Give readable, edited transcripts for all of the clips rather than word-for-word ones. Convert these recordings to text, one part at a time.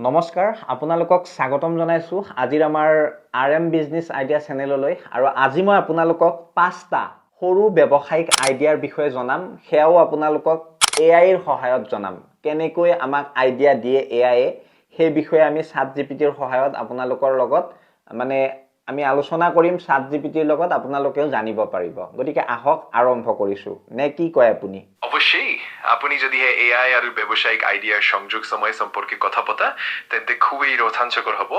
নমস্কাৰ আপোনালোকক স্বাগতম জনাইছো আজিৰ আমাৰ আৰএম বিজনেছ আইডিয়া চেনেললৈ আৰু আজি মই আপোনালোকক 5টা সৰু ব্যৱসায়িক আইডিয়াৰ বিষয়ে জনাম হেয়াও আপোনালোকক এআই ৰ সহায়ত জনাম কেনেকৈ আমাক আইডিয়া দিয়ে এআই সেই বিষয়ে আমি ChatGPT ৰ সহায়ত আপোনালোকৰ লগত মানে আমি আলোচনা কৰিম ChatGPT ৰ লগত আপোনালোকেও জানিব পাৰিব গতিকে আহক আৰম্ভ কৰিছো নে কি কয় আপুনি অবশ্যই আপনি যদি এআই আৰু ব্যৱসায়িক আইডিয়াৰ সংযোগ সময় সম্পৰ্কে কথা পতা তেন্তে খুবই ৰোমাঞ্চকৰ হ'ব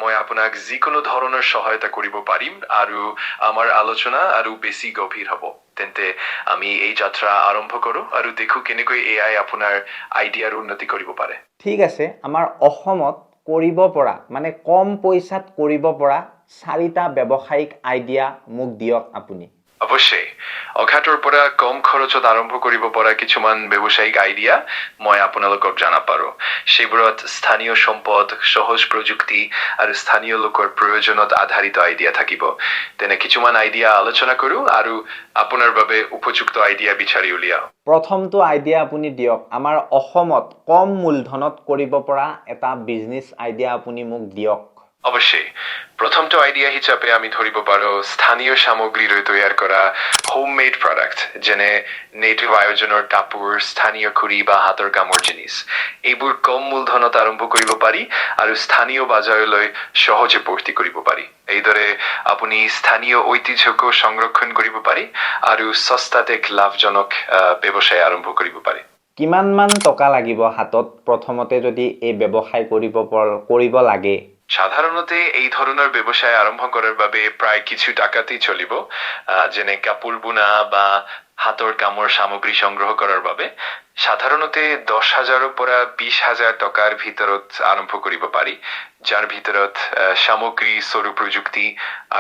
মই আপোনাক যিকোনো ধৰণৰ সহায়তা কৰিব পাৰিম আৰু আমাৰ আলোচনা আৰু বেছি গভীৰ হ'ব তেন্তে আমি এই যাত্ৰা আৰম্ভ কৰো আৰু দেখো কেনেকৈ এআই আপোনাৰ আইডিয়াৰ উন্নতি কৰিব পাৰে ঠিক আছে আমাৰ অসমত কৰিব পৰা মানে কম পইচাত কৰিব পৰা 4টা ব্যৱসায়িক আইডিয়া মোক দিয়ক আপুনি অবশ্যই অঘাটৰ পৰা কম খৰচত আৰম্ভ কৰিব পৰা কিছুমান ব্যৱসায়িক আইডিয়া মই আপোনালোকক জানা পাৰো সেইবোৰত স্থানীয় সম্পদ সহজ প্ৰযুক্তি আৰু স্থানীয় লোকৰ প্ৰয়োজনত আধাৰিত আইডিয়া থাকিব তেনে কিছুমান আইডিয়া আলোচনা কৰো আৰু আপোনাৰ বাবে উপযুক্ত আইডিয়া বিচাৰি উলিয়াও প্ৰথমটো আইডিয়া আপুনি দিয়ক আমাৰ অসমত কম মূলধনত কৰিব পৰা এটা বিজনেস আইডিয়া আপুনি মোক দিয়ক অবশ্যই প্ৰথমটো আইডিয়া হিচাপে আমি ধৰিব পাৰো স্থানীয় সামগ্ৰীৰে তৈয়াৰ কৰা হোমমেড প্ৰডাক্ট যেনে নেটিভ আয়োজনৰ কাপোৰ স্থানীয় খুৰি বা হাতৰ কামৰ জিনিস এইবোৰ কম মূলধনত আৰম্ভ কৰিব পাৰি আৰু স্থানীয় বজাৰলৈ সহজে পৌঁছি কৰিব পাৰি এইদৰে আপুনি স্থানীয় ঐতিহ্যক সংৰক্ষণ কৰিব পাৰি আৰু সস্তাতে লাভজনক ব্যৱসায় আৰম্ভ কৰিব পাৰি কিমান মান টকা লাগিব হাতত প্ৰথমতে যদি এই ব্যৱসায় কৰিব লাগে সাধাৰণতে এই ধৰণৰ ব্যৱসায় আৰম্ভ কৰাৰ বাবে প্ৰায় কিছু টাকাতেই চলিব যেনে কাপোৰ বুনা বা হাতৰ কামৰ সামগ্ৰী সংগ্ৰহ কৰাৰ বাবে সাধাৰণতে 10,000 পৰা 20,000 টকাৰ ভিতৰত আৰম্ভ কৰিব পাৰি যাৰ ভিতৰত সামগ্ৰী সৰু প্ৰযুক্তি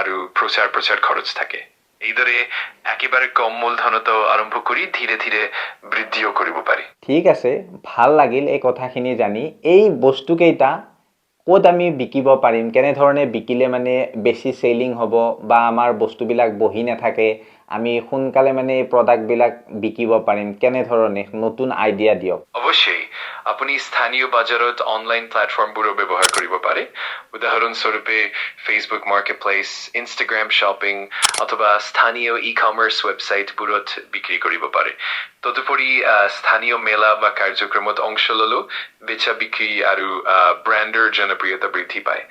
আৰু প্ৰচাৰ খৰচ থাকে এইদৰে একেবাৰে কম মূলধনত আৰম্ভ কৰি ধীৰে ধীৰে বৃদ্ধিও কৰিব পাৰি ঠিক আছে ভাল লাগিল এই কথাখিনি জানি এই বস্তু কেইটা ক'ত আমি বিকিব পাৰিম কেনে ধৰণে বিকিলে মানে বেছি সেলিং হ'ব বা আমাৰ বস্তুবিলাক বহি নাথাকে আমি সোনকালে মানে এই প্ৰডাক্ট বিলাক বিকিব পাৰিম কেনে ধৰণে নতুন আইডিয়া দিয়ক অবশ্যই আপুনি স্থানীয় বজাৰত অনলাইন প্ল্যাটফৰ্মবোৰ ব্যৱহাৰ কৰিব পাৰে উদাহৰণ স্বৰূপে ফেসবুক মাৰ্কেটপ্লেস ইনষ্টাগ্ৰাম শ্বপিং অথবা স্থানীয় ই-কমাৰ্চ ৱেবছাইটবোৰত বিক্ৰী কৰিব পাৰে তদুপৰি স্থানীয় মেলা বা কাৰ্যক্ৰমত অংশ ললো বেচা বিক্ৰী আৰু ব্ৰ্যান্ডৰ জনপ্ৰিয়তা বৃদ্ধি পায়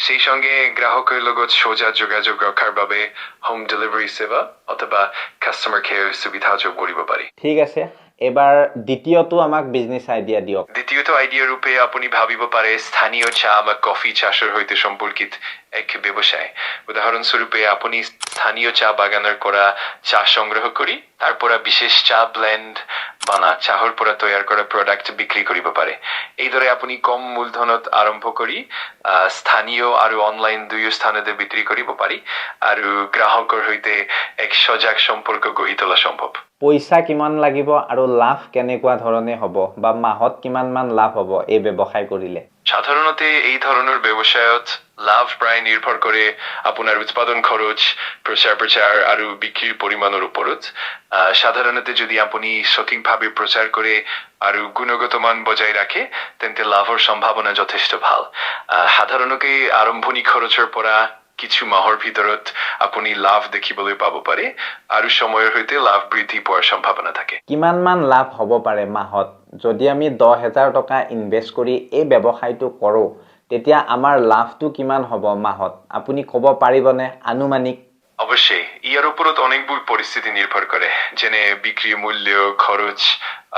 সেই সঙ্গে গ্ৰাহকৰ লগত সোজা যোগাযোগ ৰখাৰ বাবে হোম ডেলিভাৰী সেৱা অথবা কাস্টমাৰ কেয়াৰ সুবিধা যোগ কৰিব পাৰি ঠিক আছে এবাৰ দ্বিতীয়টো আমাক বিজনেস আইডিয়া দিয়ক দ্বিতীয়টো আইডিয়া ৰূপে আপুনি ভাবিব পাৰে স্থানীয় চাহ বা কফি চাষৰ সৈতে সম্পৰ্কিত এক ব্যৱসায় উদাহৰণ স্বৰূপে আপুনি স্থানীয় চাহ বাগানৰ পৰা চাহ সংগ্ৰহ কৰি তাৰ পৰা বিশেষ চাহ ব্লেন্ড বানা চাহৰ পৰা তৈয়াৰ কৰা প্ৰডাক্ট বিক্ৰী কৰিব পাৰে এইদৰে আপুনি কম মূলধনত আৰম্ভ কৰি স্থানীয় আৰু অনলাইন দুয়ো স্থানতে বিক্ৰী কৰিব পাৰি আৰু গ্ৰাহকৰ সৈতে এক সজাগ সম্পৰ্ক গঢ়ি তোলা সম্ভৱ পইচা কিমান লাগিব আৰু লাভ কেনেকুৱা ধৰণে হ'ব বা মাহত কিমান মান লাভ হ'ব এই ব্যৱসায় কৰিলে সাধাৰণতে এই ধৰণৰ ব্যৱসায়ত লাভ প্ৰায় নিৰ্ভৰ কৰে আপোনাৰ উৎপাদন খৰচ প্ৰচাৰ আৰু বিক্ৰীৰ পৰিমাণৰ ওপৰত সাধাৰণতে যদি আপুনি সঠিকভাৱে প্ৰচাৰ কৰে আৰু গুণগত মান বজাই ৰাখে তেন্তে লাভৰ সম্ভাৱনা যথেষ্ট ভাল সাধাৰণতে আৰম্ভণি খৰচৰ পৰা কিছু মাহৰ ভিতৰত আপুনি লাভ দেখিবলৈ পাব পাৰে আৰু সময়ৰ সৈতে লাভ বৃদ্ধি পোৱাৰ সম্ভাৱনা থাকে কিমান মান লাভ হ'ব পাৰে মাহত যদি আমি 10,000 টকা ইনভেষ্ট কৰি এই ব্যৱসায়টো কৰো তেতিয়া আমাৰ লাভটো কিমান হ'ব মাহত আপুনি ক'ব পাৰিবনে আনুমানিক অবশ্যই ইয়াৰ ওপৰত অনেকবোৰ পৰিস্থিতি নিৰ্ভৰ কৰে যেনে বিক্ৰী মূল্য খৰচ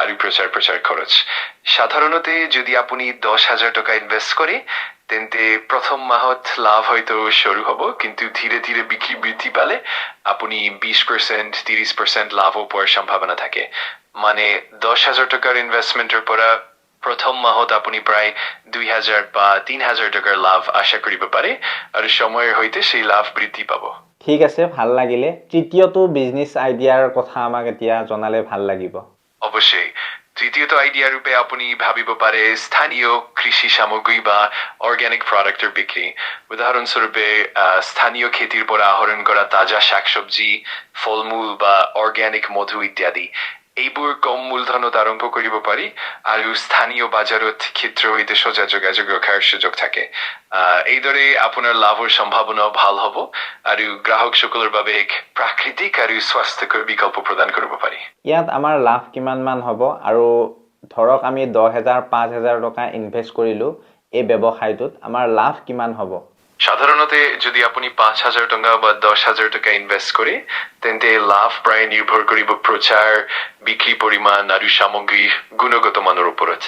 আৰু প্ৰচাৰ খৰচ সাধাৰণতে যদি আপুনি 10,000 টকা ইনভেষ্ট কৰে তেন্তে প্ৰথম মাহত লাভ হয়তো সৰু হ'ব কিন্তু ধীৰে ধীৰে বিক্ৰী বৃদ্ধি পালে আপুনি 20% 30% লাভ পোৱাৰ সম্ভাৱনা থাকে মানে 10,000 টকাৰ ইনভেষ্টমেন্টৰ পৰা প্ৰথম মাহত আপুনি প্ৰায় 2,000 বা 3,000 টকাৰ লাভ আশা কৰিব পাৰে আৰু সময়ৰ সৈতে সেই লাভ বৃদ্ধি পাব ঠিক আছে ভাল লাগিলে তৃতীয়টো বিজনেস আইডিয়াৰ কথা আমাক এতিয়া জনালে ভাল লাগিব অবশ্যই তৃতীয়টো আইডিয়া ৰূপে আপুনি ভাবিব পাৰে স্থানীয় কৃষি সামগ্ৰী বা অৰ্গেনিক প্ৰডাক্টৰ বিক্ৰী উদাহৰণ স্বৰূপে স্থানীয় খেতিৰ পৰা আহৰণ কৰা তাজা শাক-চব্জি ফল-মূল বা অৰ্গেনিক মধু ইত্যাদি এইবোৰ কম মূলধনত আৰম্ভ কৰিব পাৰি আৰু স্থানীয় বজাৰত ক্ষেত্ৰ হইতে সজা যোগাযোগ ৰখাৰ সুযোগ থাকে এইদৰে আপোনাৰ লাভৰ সম্ভাৱনা ভাল হ'ব আৰু গ্ৰাহকসকলৰ বাবে এক প্ৰাকৃতিক আৰু স্বাস্থ্যকৰ বিকল্প প্ৰদান কৰিব পাৰি ইয়াত আমাৰ লাভ কিমান মান হ'ব আৰু ধৰক আমি 10,000 5,000 টকা ইনভেস্ট কৰিলো এই ব্যৱসায়টোত আমাৰ লাভ কিমান হ'ব সাধাৰণতে যদি আপুনি 5,000 টকা বা 10,000 টকা ইনভেস্ট কৰে তেন্তে লাভ প্ৰায় নিৰ্ভৰ কৰিব প্ৰচাৰ বিক্ৰী পৰিমাণ আৰু সামগ্ৰী গুণগত মানৰ ওপৰত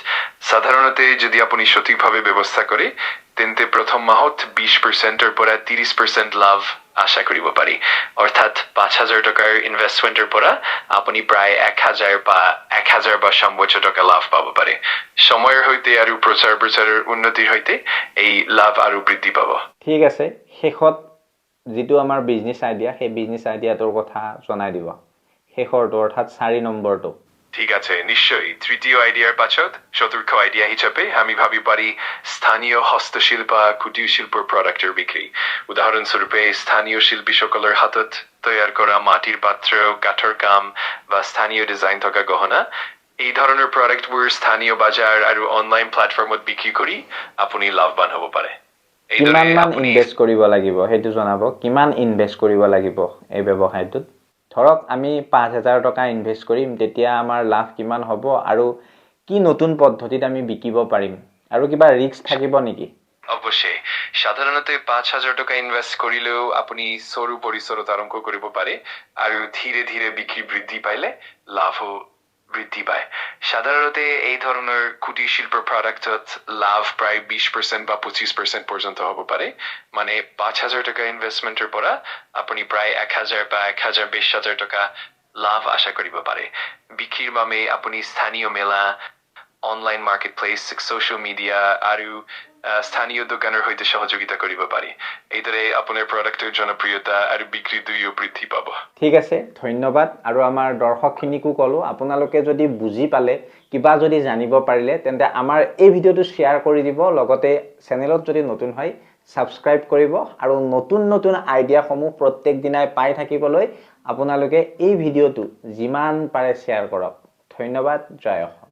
সাধাৰণতে যদি আপুনি সঠিকভাৱে ব্যৱস্থা কৰে তেন্তে প্ৰথম মাহত 20% পৰা 30% লাভ আশা কৰিব পাৰি অৰ্থাৎ 5,000 টকাৰ ইনভেষ্টমেন্টৰ পৰা আপুনি প্ৰায় 1,000 বা 1,500 টকা লাভ পাব পাৰে সময়ৰ সৈতে আৰু প্ৰচাৰৰ উন্নতিৰ সৈতে এই লাভ আৰু বৃদ্ধি পাব ঠিক আছে শেষত যেটো আমাৰ বিজনেস আইডিয়া সেই বিজনেস আইডিয়াটোৰ কথা জনাই দিব শেষৰটো অৰ্থাৎ 4 নম্বৰটো ঠিক আছে নিশ্চয় তৃতীয় আইডিয়াৰ পাছত চতুৰ্থ আইডিয়া হিচাপে আমি ভাবি পাৰি স্থানীয় হস্তশিল্প কুটিৰ শিল্পৰ প্ৰডাক্টৰ বিক্ৰী উদাহৰণস্বৰূপে স্থানীয় শিল্পীসকলৰ হাতত তৈয়াৰ কৰা মাটিৰ পাত্ৰ কাঠৰ কাম বা স্থানীয় ডিজাইন থকা গহনা এই ধৰণৰ প্ৰডাক্টবোৰ স্থানীয় বজাৰ আৰু অনলাইন প্লেটফৰ্মত বিক্ৰী কৰি আপুনি লাভৱান হ'ব পাৰে কিমান মান ইনভেস্ট কৰিব লাগিব হেতু জনাব কিমান ইনভেস্ট কৰিব লাগিব এই ব্যৱসায়টোত ধৰক আমি 5,000 টকা ইনভেস্ট কৰিম তেতিয়া আমাৰ লাভ কিমান হ'ব আৰু কি নতুন পদ্ধতিত আমি বিকিব পাৰিম আৰু কিবা ৰিস্ক থাকিব নেকি অৱশ্যই সাধাৰণতে 5,000 টকা ইনভেস্ট কৰিলেও আপুনি সৰু পৰিসৰত আৰম্ভ কৰিব পাৰে আৰু ধীৰে ধীৰে বিক্ৰী বৃদ্ধি পাইলে লাভও বৃদ্ধি পায় সাধাৰণতে এই ধৰণৰ কুটিৰ শিল্পৰ প্ৰডাক্টত লাভ প্ৰায় 20% বা 25% পৰ্যন্ত হ'ব পাৰে মানে 5,000 টকা ইনভেষ্টমেন্টৰ পৰা আপুনি প্ৰায় 1,000 বা 1,20,000 টকা লাভ আশা কৰিব পাৰে বিক্ৰীৰ বাবে আপুনি স্থানীয় মেলা অনলাইন মাৰ্কেটপ্লেস সোশ্যাল মিডিয়া আৰু স্থানীয় দোকানৰ সৈতে সহযোগিতা কৰিব পাৰি এইদৰে আপোনাৰ প্ৰডাক্টৰ জনপ্ৰিয়তা আৰু বিক্ৰী দুয়ো বৃদ্ধি পাব ঠিক আছে ধন্যবাদ আৰু আমাৰ দৰ্শকখিনিকো কলো আপোনালোকে যদি বুজি পালে কিবা যদি জানিব পাৰিলে তেন্তে আমাৰ এই ভিডিঅটো শেয়াৰ কৰি দিব লগতে চেনেলত যদি নতুন হয় সাবস্ক্ৰাইব কৰিব আৰু নতুন নতুন আইডিয়াসমূহ প্ৰত্যেক দিনাই পাই থাকিবলৈ আপোনালোকে এই ভিডিঅটো যিমান পাৰে শেয়াৰ কৰক ধন্যবাদ জয় অসম